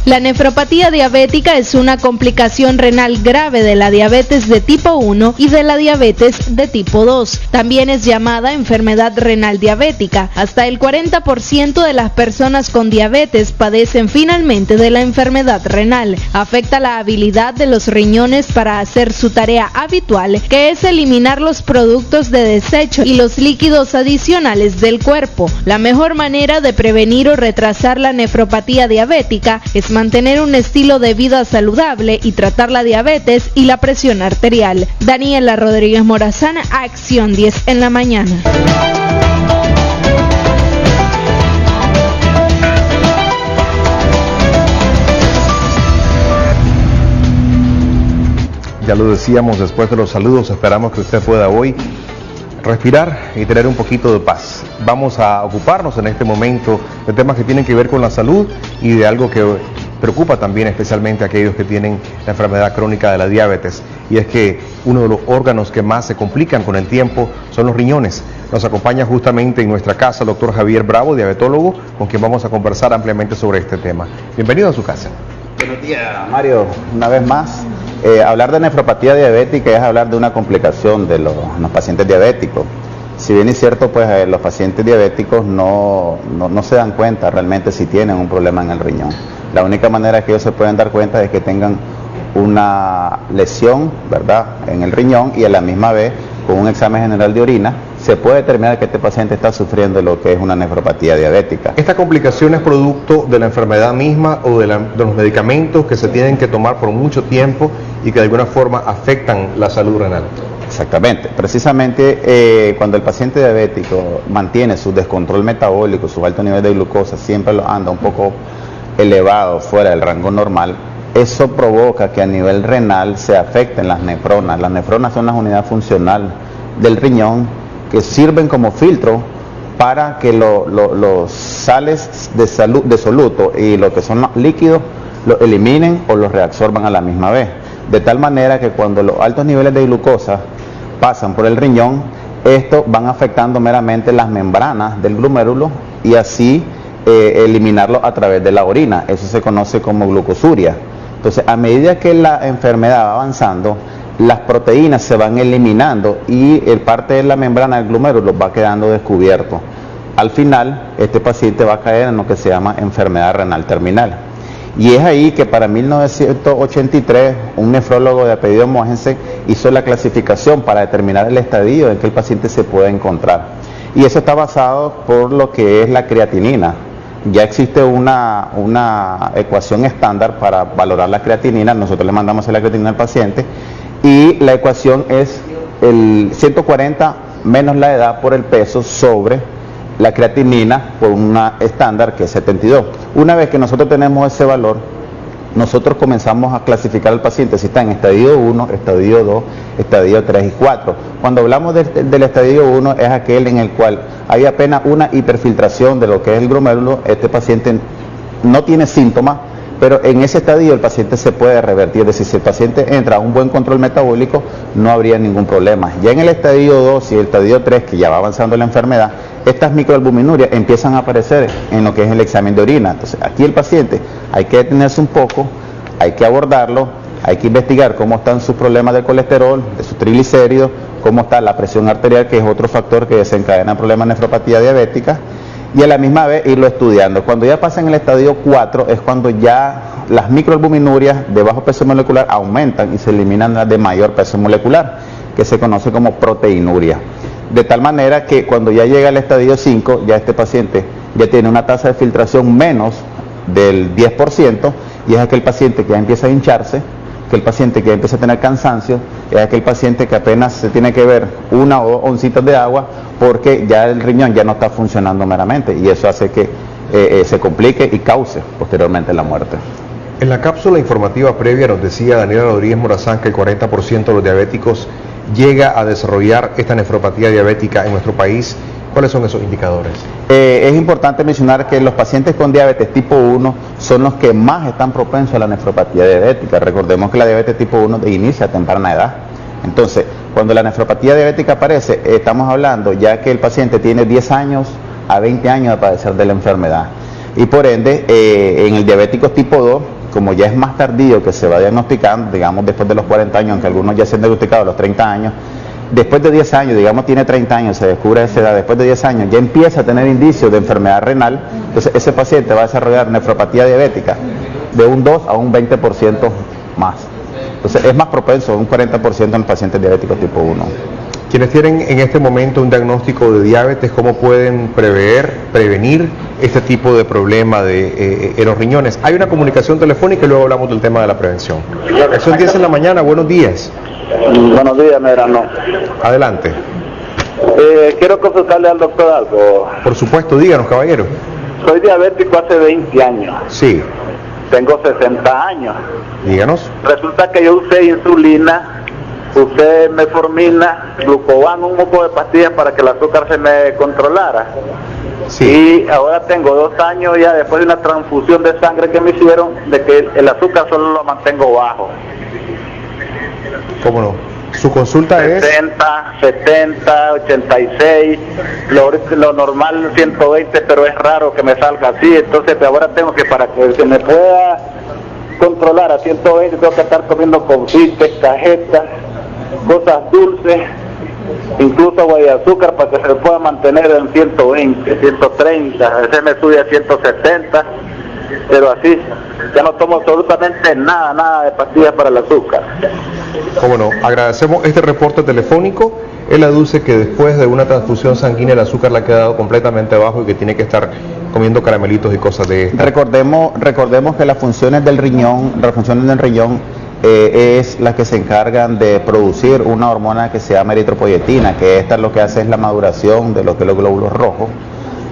La nefropatía diabética es una complicación renal grave de la diabetes de tipo 1 y de la diabetes de tipo 2. También es llamada enfermedad renal diabética. Hasta el 40% de las personas con diabetes padecen finalmente de la enfermedad renal. Afecta la habilidad de los riñones para hacer su tarea habitual, que es eliminar los productos de desecho y los líquidos adicionales del cuerpo. La mejor manera de prevenir o retrasar la nefropatía diabética es mantener un estilo de vida saludable y tratar la diabetes y la presión arterial. Daniela Rodríguez Morazán, Acción 10 en la mañana. Ya lo decíamos después de los saludos, esperamos que usted pueda hoy respirar y tener un poquito de paz. Vamos a ocuparnos en este momento de temas que tienen que ver con la salud y de algo que preocupa también especialmente a aquellos que tienen la enfermedad crónica de la diabetes, y es que uno de los órganos que más se complican con el tiempo son los riñones. Nos acompaña justamente en nuestra casa el doctor Javier Bravo, diabetólogo, con quien vamos a conversar ampliamente sobre este tema. Bienvenido a su casa. Buenos días, Mario, una vez más. Hablar de nefropatía diabética es hablar de una complicación de los pacientes diabéticos. Si bien es cierto, pues los pacientes diabéticos no se dan cuenta realmente si tienen un problema en el riñón. La única manera que ellos se pueden dar cuenta es que tengan una lesión, ¿verdad?, en el riñón, y a la misma vez, con un examen general de orina, se puede determinar que este paciente está sufriendo lo que es una nefropatía diabética. ¿Esta complicación es producto de la enfermedad misma o de los medicamentos que se tienen que tomar por mucho tiempo y que de alguna forma afectan la salud renal? Exactamente. Precisamente cuando el paciente diabético mantiene su descontrol metabólico, su alto nivel de glucosa, siempre lo anda un poco elevado, fuera del rango normal, eso provoca que a nivel renal se afecten las nefronas. Las nefronas son las unidades funcionales del riñón que sirven como filtro para que los sales de soluto y lo que son los líquidos los eliminen o los reabsorban a la misma vez. De tal manera que cuando los altos niveles de glucosa pasan por el riñón, estos van afectando meramente las membranas del glomérulo y así eliminarlo a través de la orina. Eso se conoce como glucosuria. Entonces, a medida que la enfermedad va avanzando, las proteínas se van eliminando y el parte de la membrana del glomérulo va quedando descubierto. Al final, este paciente va a caer en lo que se llama enfermedad renal terminal. Y es ahí que para 1983, un nefrólogo de apellido Mogensen hizo la clasificación para determinar el estadio en que el paciente se puede encontrar. Y eso está basado por lo que es la creatinina. Ya existe una ecuación estándar para valorar la creatinina. Nosotros le mandamos la creatinina al paciente y la ecuación es el 140 menos la edad por el peso sobre la creatinina por una estándar que es 72. Una vez que nosotros tenemos ese valor, nosotros comenzamos a clasificar al paciente si está en estadio 1, estadio 2, estadio 3 y 4. Cuando hablamos del estadio 1 es aquel en el cual hay apenas una hiperfiltración de lo que es el glomérulo. Este paciente no tiene síntomas, pero en ese estadio el paciente se puede revertir. Es decir, si el paciente entra a un buen control metabólico, no habría ningún problema. Ya en el estadio 2 y el estadio 3, que ya va avanzando la enfermedad, estas microalbuminurias empiezan a aparecer en lo que es el examen de orina. Entonces, aquí el paciente hay que detenerse un poco, hay que abordarlo, hay que investigar cómo están sus problemas de colesterol, de sus triglicéridos, cómo está la presión arterial, que es otro factor que desencadena problemas de nefropatía diabética, y a la misma vez irlo estudiando. Cuando ya pasa en el estadio 4 es cuando ya las microalbuminurias de bajo peso molecular aumentan y se eliminan las de mayor peso molecular, que se conoce como proteinuria. De tal manera que cuando ya llega al estadio 5, ya este paciente ya tiene una tasa de filtración menos del 10%, y es aquel paciente que ya empieza a hincharse, que el paciente que ya empieza a tener cansancio, es aquel paciente que apenas se tiene que ver 1 o 2 oncitas de agua porque ya el riñón ya no está funcionando meramente, y eso hace que se complique y cause posteriormente la muerte. En la cápsula informativa previa nos decía Daniela Rodríguez Morazán que el 40% de los diabéticos llega a desarrollar esta nefropatía diabética en nuestro país. ¿Cuáles son esos indicadores? Es importante mencionar que los pacientes con diabetes tipo 1 son los que más están propensos a la nefropatía diabética. Recordemos que la diabetes tipo 1 inicia a temprana edad. Entonces, cuando la nefropatía diabética aparece, estamos hablando ya que el paciente tiene 10 años a 20 años de padecer de la enfermedad. Y por ende, en el diabético tipo 2, como ya es más tardío que se va diagnosticando, digamos después de los 40 años, aunque algunos ya se han diagnosticado a los 30 años, después de 10 años, digamos tiene 30 años, se descubre esa edad, después de 10 años ya empieza a tener indicios de enfermedad renal, entonces ese paciente va a desarrollar nefropatía diabética de un 2 a un 20% más. Entonces es más propenso, un 40% en los pacientes diabéticos tipo 1. Quienes tienen en este momento un diagnóstico de diabetes, ¿cómo pueden prevenir este tipo de problema en los riñones? Hay una comunicación telefónica y luego hablamos del tema de la prevención. Son 10 en la mañana, buenos días. Buenos días, Medrano. Adelante. Quiero consultarle al doctor algo. Por supuesto, díganos, caballero. Soy diabético hace 20 años. Sí. Tengo 60 años. Díganos. Resulta que yo usé insulina, usé metformina, glucoban, un poco de pastillas para que el azúcar se me controlara. Sí. Y ahora tengo 2 años ya después de una transfusión de sangre que me hicieron, de que el azúcar solo lo mantengo bajo. ¿Cómo no? Su consulta 60, 70, 86, lo normal 120, pero es raro que me salga así, entonces ahora tengo que, para que se me pueda controlar a 120, tengo que estar comiendo confites, cajetas, cosas dulces, incluso agua de azúcar para que se me pueda mantener en 120, 130, a veces me sube a 170, pero así, ya no tomo absolutamente nada de pastillas para el azúcar. ¿Cómo no? Agradecemos este reporte telefónico. Él aduce que después de una transfusión sanguínea el azúcar le ha quedado completamente bajo y que tiene que estar comiendo caramelitos y cosas de estas. Recordemos que las funciones del riñón, es las que se encargan de producir una hormona que se llama eritropoyetina, que esta lo que hace es la maduración de lo que es los glóbulos rojos.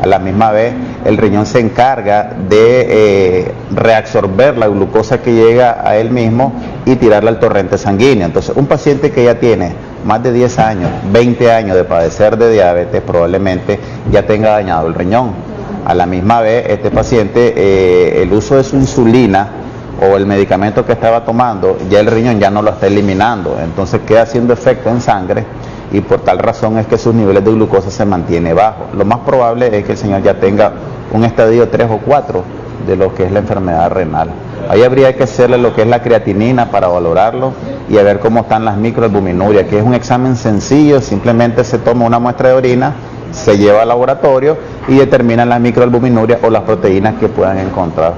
A la misma vez, el riñón se encarga de reabsorber la glucosa que llega a él mismo y tirarla al torrente sanguíneo. Entonces, un paciente que ya tiene más de 10 años, 20 años de padecer de diabetes, probablemente ya tenga dañado el riñón. A la misma vez, este paciente, el uso de su insulina o el medicamento que estaba tomando, ya el riñón ya no lo está eliminando, entonces queda haciendo efecto en sangre, y por tal razón es que sus niveles de glucosa se mantiene bajo. Lo más probable es que el señor ya tenga un estadio 3 o 4 de lo que es la enfermedad renal. Ahí habría que hacerle lo que es la creatinina para valorarlo y a ver cómo están las microalbuminurias, que es un examen sencillo, simplemente se toma una muestra de orina, se lleva al laboratorio y determinan las microalbuminurias o las proteínas que puedan encontrar.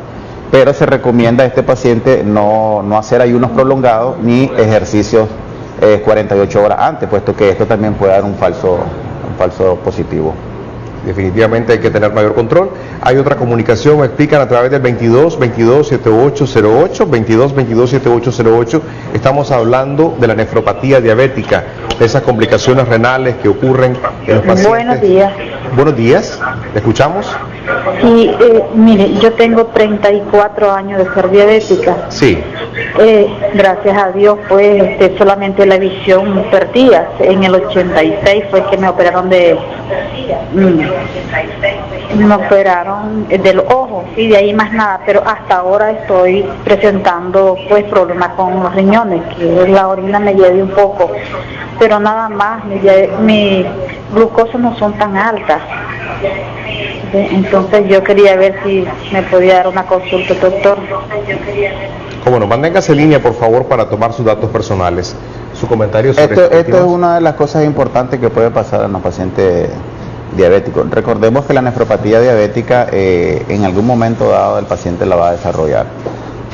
Pero se recomienda a este paciente no hacer ayunos prolongados ni ejercicios 48 horas antes, puesto que esto también puede dar un falso positivo. Definitivamente hay que tener mayor control. Hay otra comunicación, me explican a través del 22-22-7808, 22-22-7808. Estamos hablando de la nefropatía diabética, de esas complicaciones renales que ocurren en los pacientes. Buenos días. Buenos días, ¿le escuchamos? Sí, mire, yo tengo 34 años de ser diabética. Sí. Gracias a Dios, pues solamente la visión perdida. En el 86 fue que me operaron del ojo y de ahí más nada, pero hasta ahora estoy presentando pues problemas con los riñones, que la orina me lleve un poco, pero nada más, mi glucosa no son tan altas. Entonces yo quería ver si me podía dar una consulta, doctor. Cómo no, manténgase en línea por favor para tomar sus datos personales. Su comentario sobre esto es una de las cosas importantes que puede pasar en los pacientes diabéticos. Recordemos que la nefropatía diabética en algún momento dado el paciente la va a desarrollar,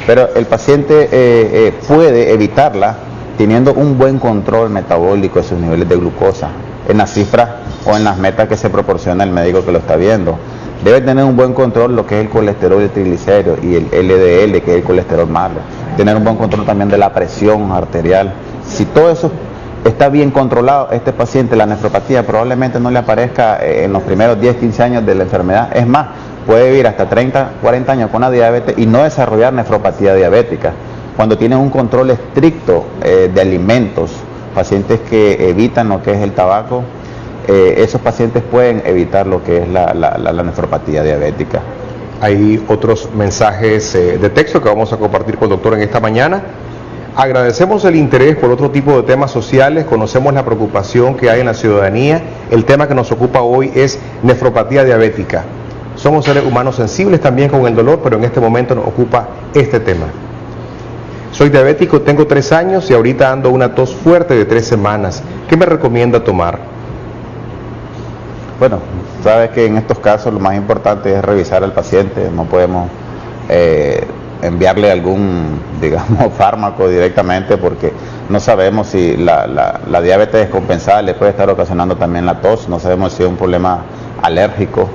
pero el paciente puede evitarla teniendo un buen control metabólico de sus niveles de glucosa en las cifras o en las metas que se proporciona el médico que lo está viendo. Debe tener un buen control lo que es el colesterol y el triglicéridos y el LDL, que es el colesterol malo. Tener un buen control también de la presión arterial. Si todo eso está bien controlado, este paciente, la nefropatía probablemente no le aparezca en los primeros 10, 15 años de la enfermedad. Es más, puede vivir hasta 30, 40 años con la diabetes y no desarrollar nefropatía diabética. Cuando tienen un control estricto de alimentos, pacientes que evitan lo que es el tabaco, esos pacientes pueden evitar lo que es la nefropatía diabética. Hay otros mensajes de texto que vamos a compartir con el doctor en esta mañana. Agradecemos el interés por otro tipo de temas sociales, conocemos la preocupación que hay en la ciudadanía. El tema que nos ocupa hoy es nefropatía diabética. Somos seres humanos sensibles también con el dolor, pero en este momento nos ocupa este tema. Soy diabético, tengo 3 años y ahorita ando una tos fuerte de 3 semanas. ¿Qué me recomienda tomar? Bueno, sabes que en estos casos lo más importante es revisar al paciente. No podemos enviarle algún, digamos, fármaco directamente porque no sabemos si la diabetes descompensada le puede estar ocasionando también la tos. No sabemos si es un problema alérgico,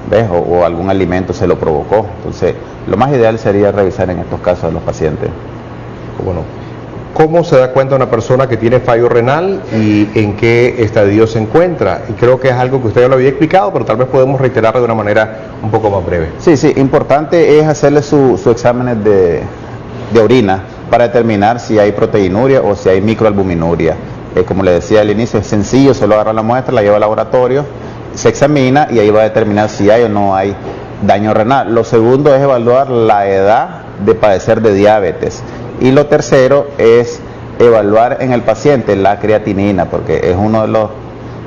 ¿ves? O algún alimento se lo provocó. Entonces, lo más ideal sería revisar en estos casos a los pacientes. Bueno, ¿cómo se da cuenta una persona que tiene fallo renal y en qué estadio se encuentra? Y creo que es algo que usted ya lo había explicado, pero tal vez podemos reiterarlo de una manera un poco más breve. Sí, importante es hacerle su exámenes de orina para determinar si hay proteinuria o si hay microalbuminuria. Como le decía al inicio, es sencillo, solo agarra la muestra, la lleva al laboratorio, se examina y ahí va a determinar si hay o no hay daño renal. Lo segundo es evaluar la edad de padecer de diabetes. Y lo tercero es evaluar en el paciente la creatinina, porque es uno de los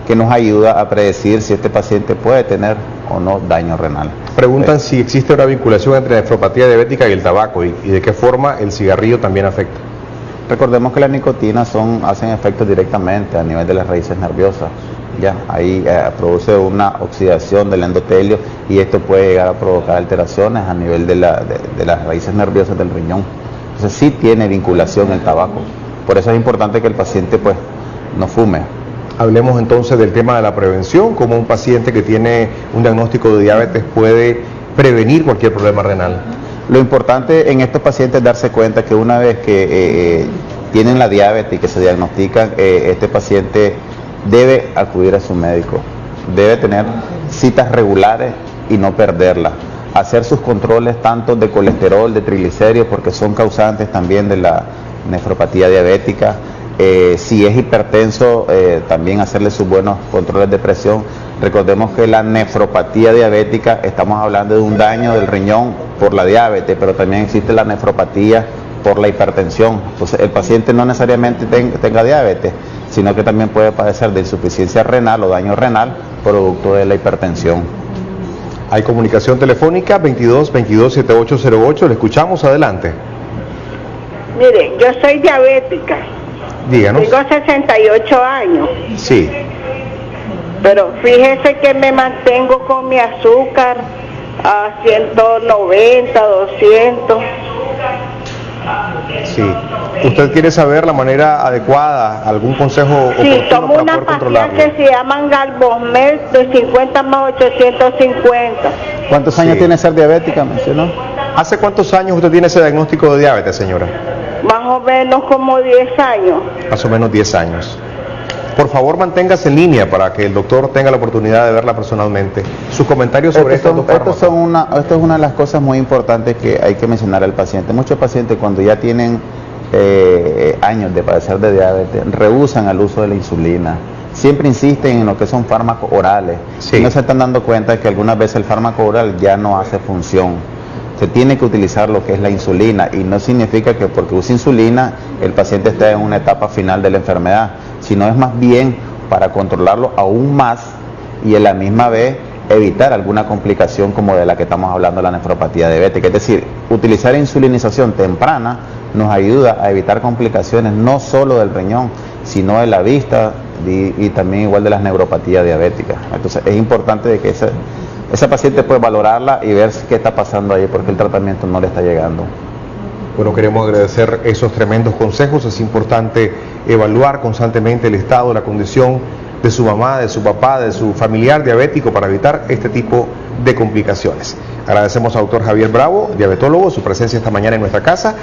que nos ayuda a predecir si este paciente puede tener o no daño renal. Preguntan si existe una vinculación entre la nefropatía diabética y el tabaco y de qué forma el cigarrillo también afecta. Recordemos que la nicotina hacen efectos directamente a nivel de las raíces nerviosas. Ya, ahí produce una oxidación del endotelio y esto puede llegar a provocar alteraciones a nivel de las raíces nerviosas del riñón. Entonces sí tiene vinculación el tabaco. Por eso es importante que el paciente pues no fume. Hablemos entonces del tema de la prevención, cómo un paciente que tiene un diagnóstico de diabetes puede prevenir cualquier problema renal. Lo importante en estos pacientes es darse cuenta que una vez que tienen la diabetes y que se diagnostican, este paciente debe acudir a su médico, debe tener citas regulares y no perderlas. Hacer sus controles tanto de colesterol, de triglicéridos, porque son causantes también de la nefropatía diabética. Si es hipertenso, también hacerle sus buenos controles de presión. Recordemos que la nefropatía diabética, estamos hablando de un daño del riñón por la diabetes, pero también existe la nefropatía por la hipertensión. Entonces el paciente no necesariamente tenga diabetes, sino que también puede padecer de insuficiencia renal o daño renal producto de la hipertensión. Hay comunicación telefónica 22-22-7808, le escuchamos, adelante. Mire, yo soy diabética. Díganos. Tengo 68 años. Sí. Pero fíjese que me mantengo con mi azúcar a 190, 200. Sí. ¿Usted quiere saber la manera adecuada, algún consejo Sí, oportuno tomo para una poder pastilla controlarlo? que se llaman Galbosmed de 50 más 850. ¿Cuántos años Sí. tiene ser diabética, mencionó? ¿Hace cuántos años usted tiene ese diagnóstico de diabetes, señora? Más o menos como 10 años. Más o menos 10 años. Por favor, manténgase en línea para que el doctor tenga la oportunidad de verla personalmente. Sus comentarios sobre Esto estos es una de las cosas muy importantes que hay que mencionar al paciente. Muchos pacientes cuando ya tienen años de padecer de diabetes rehúsan el uso de la insulina. Siempre insisten en lo que son fármacos orales. Sí. Y no se están dando cuenta que algunas veces el fármaco oral ya no hace función. Se tiene que utilizar lo que es la insulina y no significa que porque use insulina el paciente esté en una etapa final de la enfermedad, sino es más bien para controlarlo aún más y a la misma vez evitar alguna complicación como de la que estamos hablando, la nefropatía diabética. Es decir, utilizar insulinización temprana nos ayuda a evitar complicaciones no solo del riñón, sino de la vista y también igual de las neuropatías diabéticas. Entonces es importante de que esa paciente puede valorarla y ver qué está pasando ahí, porque el tratamiento no le está llegando. Bueno, queremos agradecer esos tremendos consejos. Es importante evaluar constantemente el estado, la condición de su mamá, de su papá, de su familiar diabético para evitar este tipo de complicaciones. Agradecemos al doctor Javier Bravo, diabetólogo, su presencia esta mañana en nuestra casa.